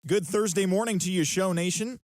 Good Thursday morning to you, Show Nation.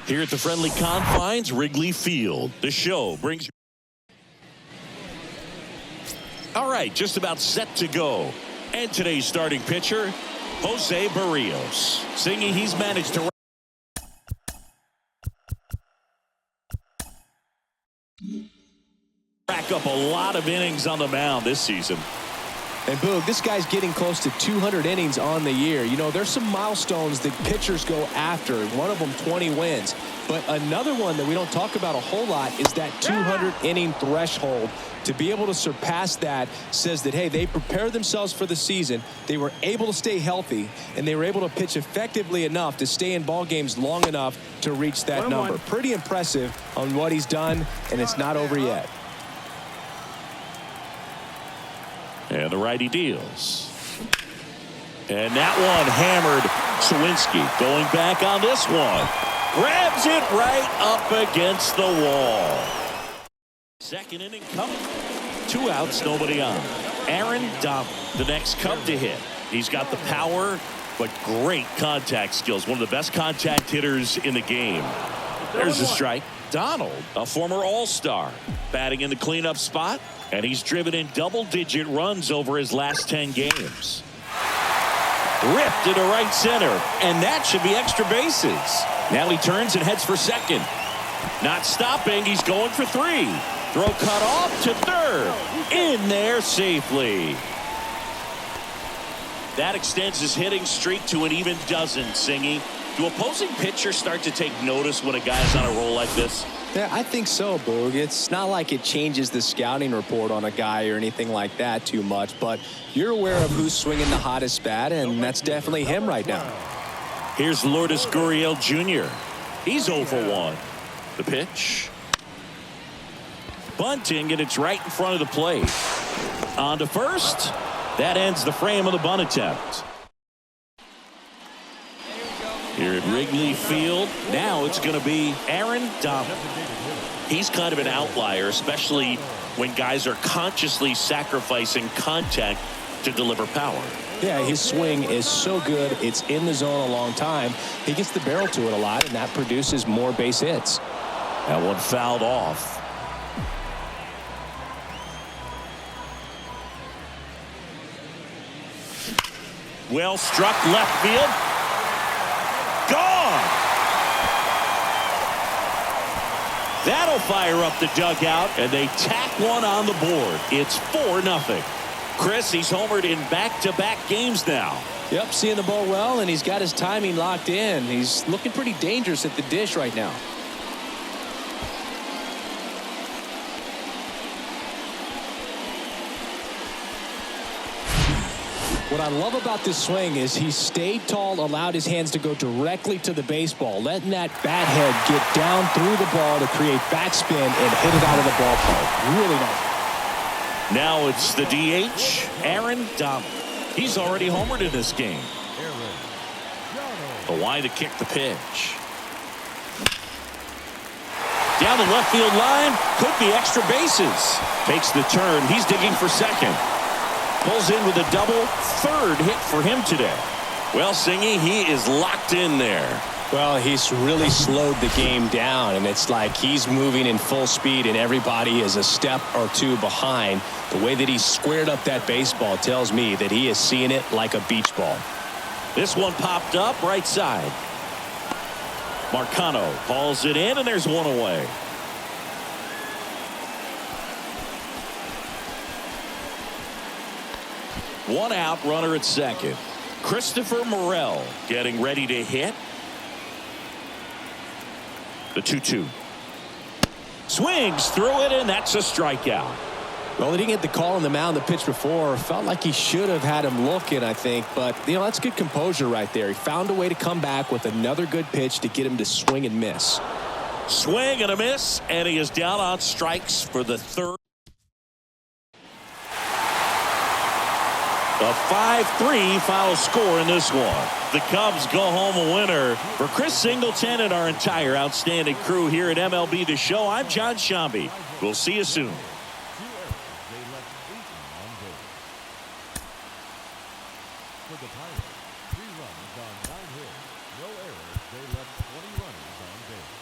Here at the friendly confines, Wrigley Field. The show brings you. All right, just about set to go. And today's starting pitcher, Jose Barrios. Singing he's managed to rack up a lot of innings on the mound this season. And Boog, this guy's getting close to 200 innings on the year. You know, there's some milestones that pitchers go after. One of them, 20 wins. But another one that we don't talk about a whole lot is that 200-inning threshold. To be able to surpass that says that, hey, they prepared themselves for the season. They were able to stay healthy, and they were able to pitch effectively enough to stay in ball games long enough to reach that number. Pretty impressive on what he's done, and it's not over yet. And the righty deals. And that one hammered. Sawinski going back on this one. Grabs it right up against the wall. Second inning coming. 2 outs, nobody on. Aaron Donald, the next Cub to hit. He's got the power, but great contact skills. One of the best contact hitters in the game. There's a strike. Donald, a former All-Star, batting in the cleanup spot. And he's driven in double-digit runs over his last 10 games. Ripped into right center, and that should be extra bases. Now he turns and heads for second. Not stopping, he's going for 3. Throw cut off to third. In there safely. That extends his hitting streak to an even dozen, Singy. Do opposing pitchers start to take notice when a guy's on a roll like this? Yeah, I think so, Boog. It's not like it changes the scouting report on a guy or anything like that too much, but you're aware of who's swinging the hottest bat, and that's definitely him right now. Here's Lourdes Gurriel Jr. He's 0 for 1. The pitch. Bunting, and it's right in front of the plate. On to first. That ends the frame of the bunt attempt. Here at Wrigley Field, now it's going to be Aaron Donald. He's kind of an outlier, especially when guys are consciously sacrificing contact to deliver power. Yeah, his swing is so good. It's in the zone a long time. He gets the barrel to it a lot, and that produces more base hits. That one fouled off. Well struck left field. Gone. That'll fire up the dugout, and they tack one on the board. It's 4-0. Chris, he's homered in back-to-back games now. Yep, seeing the ball well, and he's got his timing locked in. He's looking pretty dangerous at the dish right now. What I love about this swing is he stayed tall, allowed his hands to go directly to the baseball, letting that bat head get down through the ball to create backspin and hit it out of the ballpark. Really nice. Now it's the DH, Aaron Donald. He's already homered in this game. The wide to kick the pitch. Down the left field line. Could be extra bases. Takes the turn. He's digging for second. Pulls in with a double. Third hit for him today. Well, Singy, he is locked in there. Well, he's really slowed the game down, and it's like he's moving in full speed, and everybody is a step or two behind. The way that he squared up that baseball tells me that he is seeing it like a beach ball. This one popped up right side. Marcano hauls it in, and there's one away. One out, runner at second. Christopher Morel getting ready to hit. The 2-2. Swings through it, and that's a strikeout. Well, he didn't get the call on the mound the pitch before. Felt like he should have had him looking, I think. But, that's good composure right there. He found a way to come back with another good pitch to get him to swing and miss. Swing and a miss, and he is down on strikes for the third. A 5-3 final score in this one. The Cubs go home a winner. For Chris Singleton and our entire outstanding crew here at MLB The Show, I'm John Shambi. We'll see you soon. For the Pirates, 3 runs on 9 hits, no errors. They left 20 runners on base.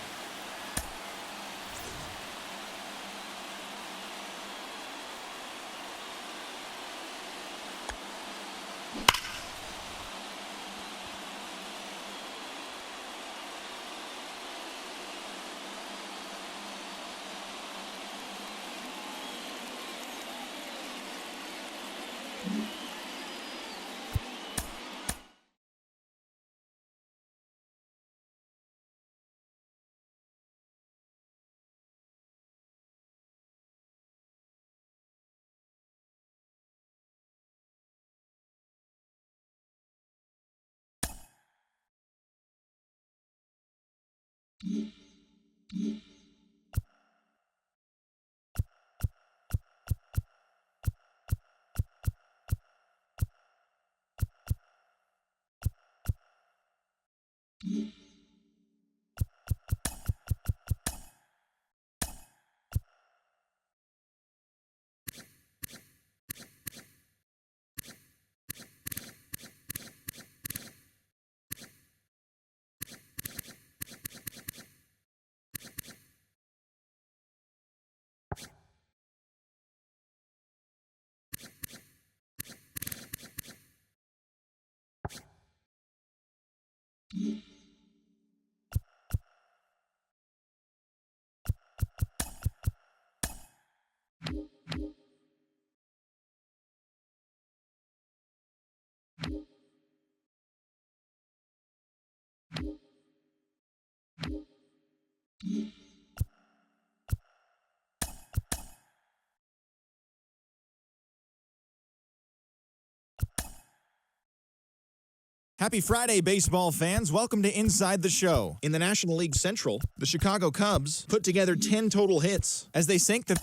Happy Friday, baseball fans. Welcome to Inside the Show. In the National League Central, the Chicago Cubs put together 10 total hits as they sank the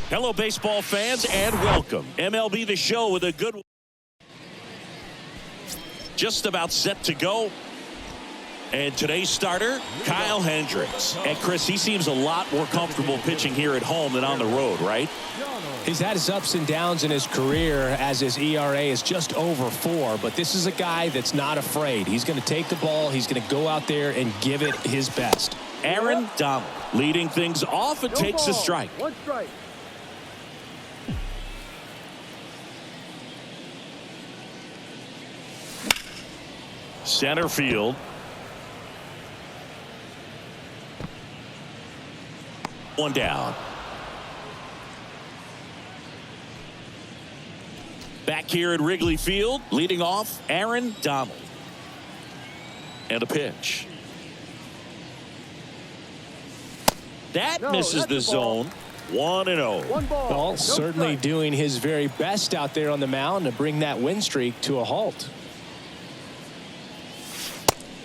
Hello, baseball fans, and welcome. MLB The Show with a good one. Just about set to go. And today's starter, Kyle Hendricks. And Chris, he seems a lot more comfortable pitching here at home than on the road, right? He's had his ups and downs in his career as his ERA is just over 4. But this is a guy that's not afraid. He's going to take the ball. He's going to go out there and give it his best. Aaron Donald leading things off and takes a strike. 1 strike. Center field. One down. Back here at Wrigley Field, leading off Aaron Donald. And a pitch. That misses the zone. 1-0. Well, certainly doing his very best out there on the mound to bring that win streak to a halt.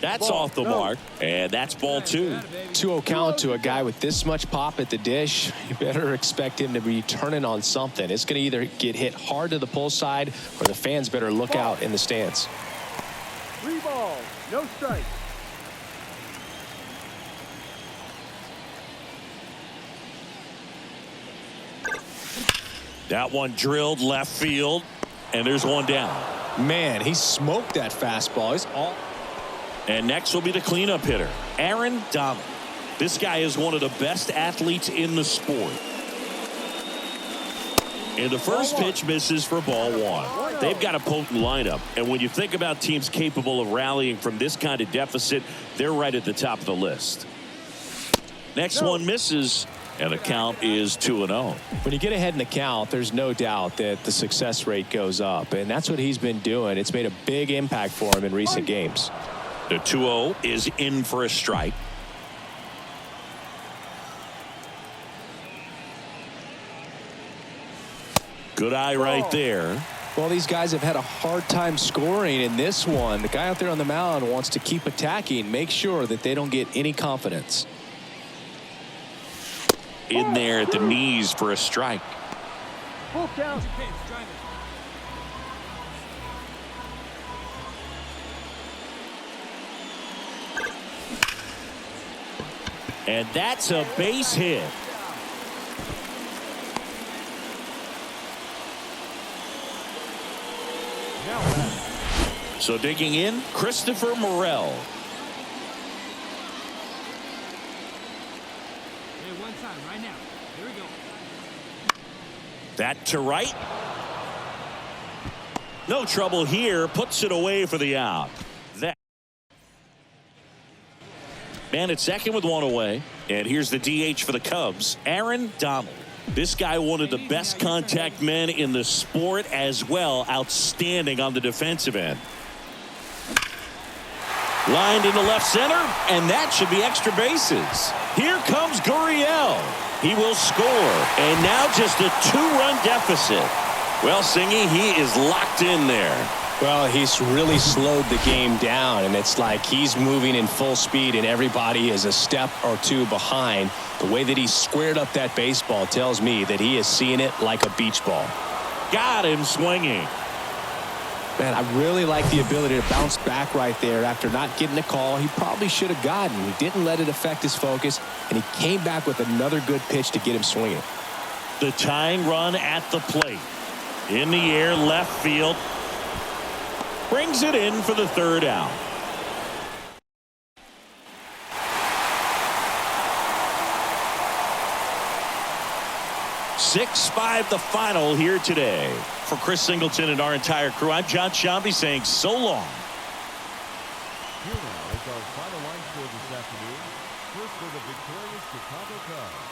That's off the mark, and that's ball 2. 2-0 count to a guy with this much pop at the dish. You better expect him to be turning on something. It's going to either get hit hard to the pull side, or the fans better look out in the stands. 3 balls, no strikes. That one drilled left field, and there's one down. Man, he smoked that fastball. He's all. And next will be the cleanup hitter, Aaron Donald. This guy is one of the best athletes in the sport. And the first pitch misses for ball 1. They've got a potent lineup, and when you think about teams capable of rallying from this kind of deficit, they're right at the top of the list. Next one misses, and the count is 2-0. When you get ahead in the count, there's no doubt that the success rate goes up, and that's what he's been doing. It's made a big impact for him in recent games. The 2-0 is in for a strike. Good eye right there. Well, these guys have had a hard time scoring in this one. The guy out there on the mound wants to keep attacking, make sure that they don't get any confidence. In there at the knees for a strike. Full count. And that's a base hit. So digging in, Christopher Morel. Hey, one time, right now. Here we go. That to right. No trouble here. Puts it away for the out. That man at second with one away. And here's the DH for the Cubs, Aaron Donald. This guy, one of the best contact men in the sport as well. Outstanding on the defensive end. Lined into left center, and that should be extra bases. Here comes Gurriel. He will score, and now just a 2-run deficit. Well, Singy, he is locked in there. Well, he's really slowed the game down, and it's like he's moving in full speed, and everybody is a step or two behind. The way that he squared up that baseball tells me that he is seeing it like a beach ball. Got him swinging. Man, I really like the ability to bounce back right there after not getting a call he probably should have gotten. He didn't let it affect his focus, and he came back with another good pitch to get him swinging. The tying run at the plate. In the air, left field. Brings it in for the 3rd out. (6-5) the final here today. For Chris Singleton and our entire crew, I'm John Shambi saying so long. Here now is our final line score this afternoon. First for the victorious Chicago Cubs.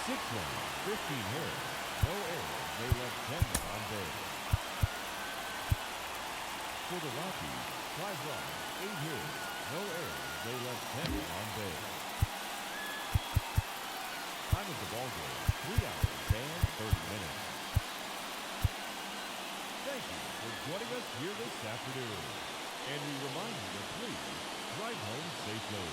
6 runs, 15 hits, no errors. They left 10 on base. For the Rockies, 5 runs, 8 hits, no errors. They left 10 on base. Time of the ball game, 3 hours and 30 minutes. Thank you for joining us here this afternoon. And we remind you to please drive home safely.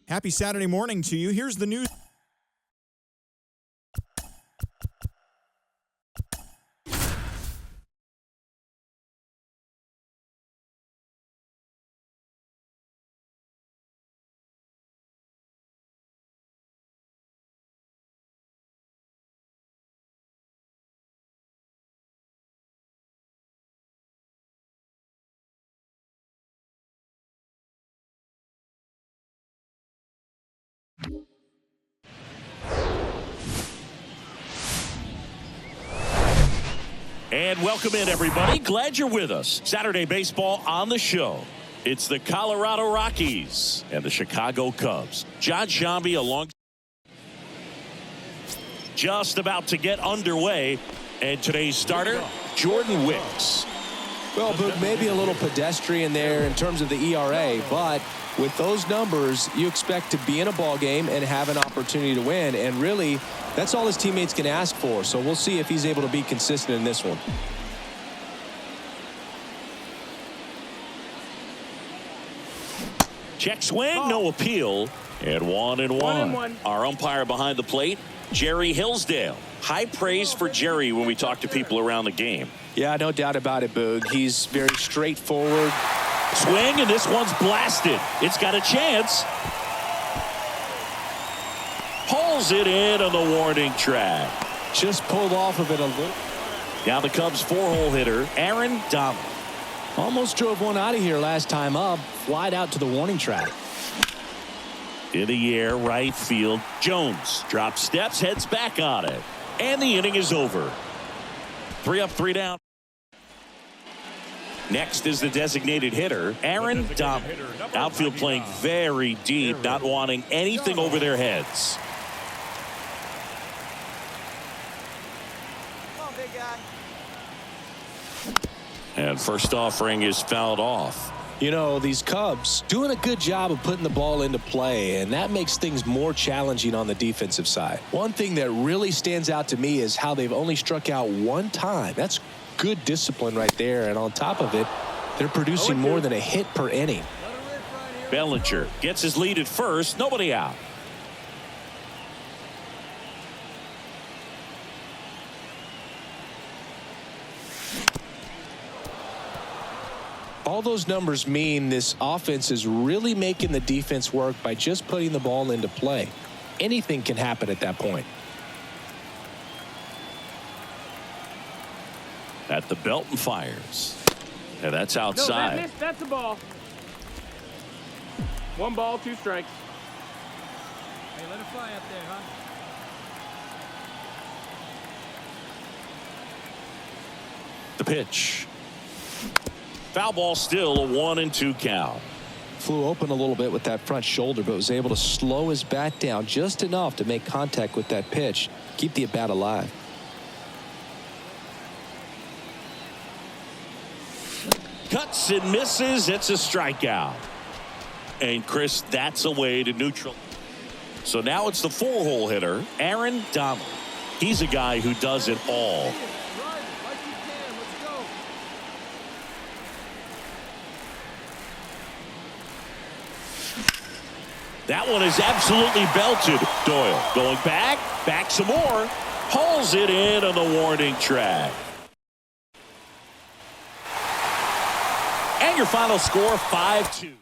Happy Saturday morning to you. Here's the news. And welcome in, everybody. Glad you're with us. Saturday baseball on the show. It's the Colorado Rockies and the Chicago Cubs. John Shambi along. Just about to get underway. And today's starter, Jordan Wicks. Well, Boog, maybe a little pedestrian there in terms of the ERA, but with those numbers, you expect to be in a ball game and have an opportunity to win. And really, that's all his teammates can ask for. So we'll see if he's able to be consistent in this one. Check swing, no appeal. And 1-1. Our umpire behind the plate, Jerry Hillsdale. High praise for Jerry when we talk to people around the game. Yeah, no doubt about it, Boog. He's very straightforward. Swing, and this one's blasted. It's got a chance. Pulls it in on the warning track. Just pulled off of it a little. Now the Cubs' 4-hole hitter, Aaron Donald. Almost drove one out of here last time up. Flied out to the warning track. In the air, right field. Jones drops steps, heads back on it. And the inning is over. 3 up, 3 down. Next is the designated hitter, Aaron Donald. Outfield playing very deep, not wanting anything over their heads. Come on, big guy. And first offering is fouled off. You know, these Cubs doing a good job of putting the ball into play, and that makes things more challenging on the defensive side. One thing that really stands out to me is how they've only struck out one time. That's good discipline right there, and on top of it, they're producing more than a hit per inning. Bellinger gets his lead at first, nobody out. All those numbers mean this offense is really making the defense work by just putting the ball into play. Anything can happen at that point. At the belt and fires. And that's No, outside. that missed. That's a ball. 1 ball, 2 strikes. Hey, let it fly up there, huh? The pitch. Foul ball, still a 1-2 count. Flew open a little bit with that front shoulder, but was able to slow his bat down just enough to make contact with that pitch. Keep the at-bat alive. Cuts and misses. It's a strikeout. And Chris, that's a way to neutral. So now it's the 4-hole hitter, Aaron Donald. He's a guy who does it all. That one is absolutely belted. Doyle going back some more. Hauls it in on the warning track. And your final score, 5-2.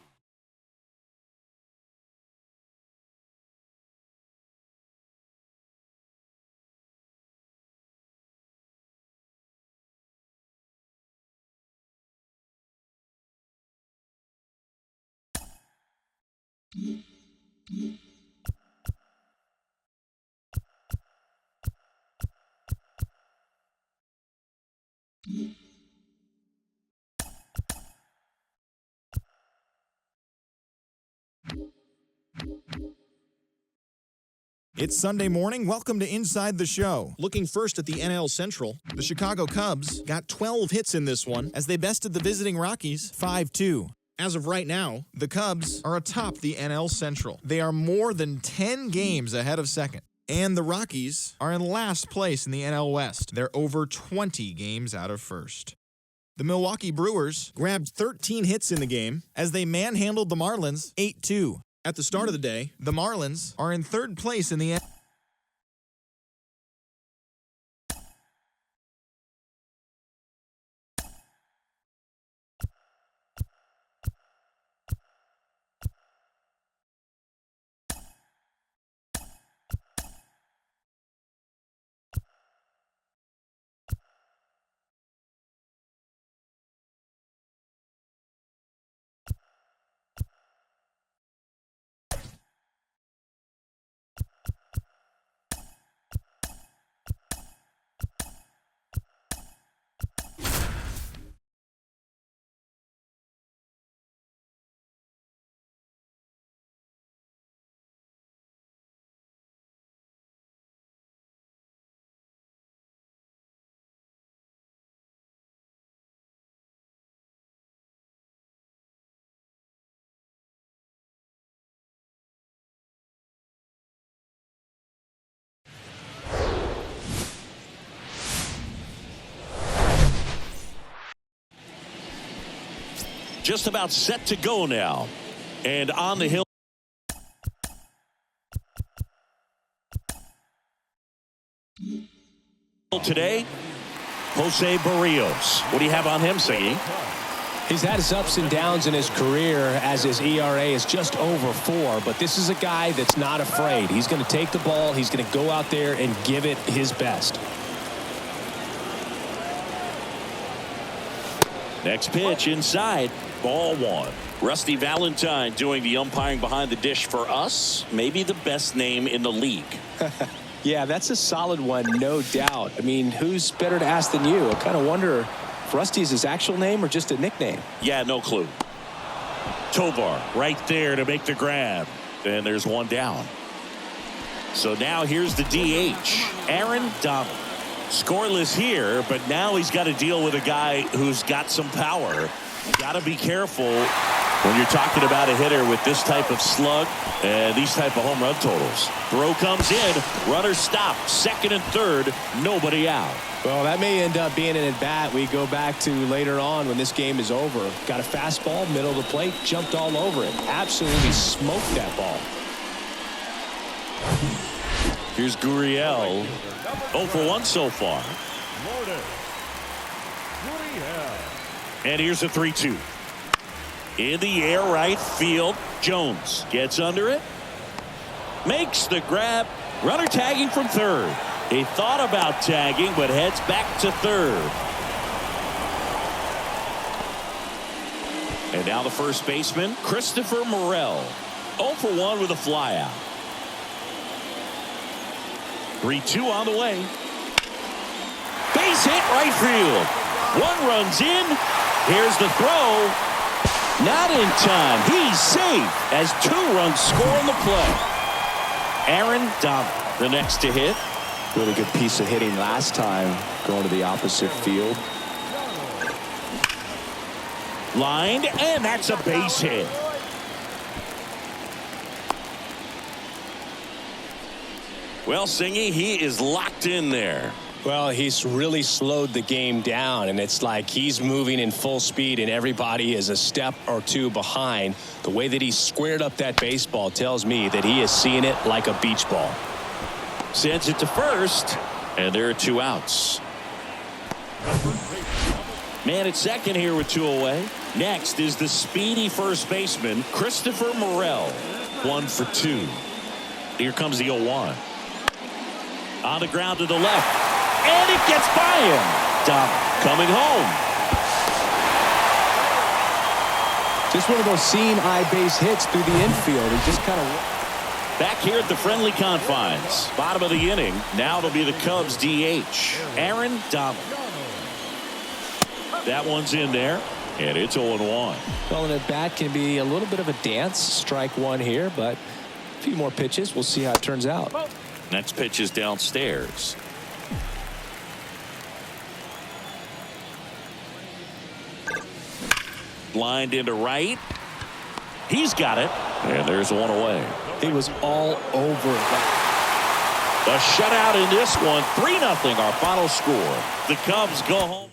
It's Sunday morning. Welcome to Inside the Show. Looking first at the NL Central, the Chicago Cubs got 12 hits in this one as they bested the visiting Rockies 5-2. As of right now, the Cubs are atop the NL Central. They are more than 10 games ahead of second. And the Rockies are in last place in the NL West. They're over 20 games out of first. The Milwaukee Brewers grabbed 13 hits in the game as they manhandled the Marlins 8-2. At the start of the day, the Marlins are in third place in the just about set to go now. And on the hill today, Jose Barrios. What do you have on him, Siggy? He's had his ups and downs in his career as his ERA is just over 4, but this is a guy that's not afraid. He's going to take the ball. He's going to go out there and give it his best. Next pitch inside, ball 1. Rusty Valentine doing the umpiring behind the dish for us. Maybe the best name in the league. Yeah, that's a solid one, no doubt. I mean, who's better to ask than you? I kind of wonder if Rusty is his actual name or just a nickname. Yeah, no clue. Tovar right there to make the grab. And there's one down. So now here's the DH, Aaron Donald. Scoreless here, but now he's got to deal with a guy who's got some power. Got to be careful when you're talking about a hitter with this type of slug and these type of home run totals. Throw comes in, runner stopped, second and third, nobody out. Well, that may end up being an at-bat we go back to later on when this game is over. Got a fastball, middle of the plate, jumped all over it. Absolutely smoked that ball. Here's Gurriel. 0 for 1 so far. And here's a 3-2. In the air, right field. Jones gets under it. Makes the grab. Runner tagging from third. He thought about tagging, but heads back to third. And now the first baseman, Christopher Morel. 0 for 1 with a flyout. 3-2 on the way. Base hit right field. One runs in. Here's the throw. Not in time. He's safe as 2 runs score on the play. Aaron Donald, the next to hit. Really good piece of hitting last time, going to the opposite field. Lined, and that's a base hit. Well, Singy, he is locked in there. Well, he's really slowed the game down, and it's like he's moving in full speed, and everybody is a step or 2 behind. The way that he squared up that baseball tells me that he is seeing it like a beach ball. Sends it to first, and there are 2 outs. Man at second here with 2 away. Next is the speedy first baseman, Christopher Morel. 1 for 2. Here comes the 0-1. On the ground to the left. And it gets by him. Donald coming home. Just one of those seeing eye base hits through the infield. He just kind of... Back here at the friendly confines. Bottom of the inning. Now it'll be the Cubs DH, Aaron Donald. That one's in there. And it's 0-1. Well, an at-bat can be a little bit of a dance. Strike 1 here, but a few more pitches. We'll see how it turns out. Next pitch is downstairs. Lined into right. He's got it. And there's 1 away. He was all over it. A shutout in this one. 3-0 our final score. The Cubs go home.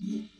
Mm-hmm.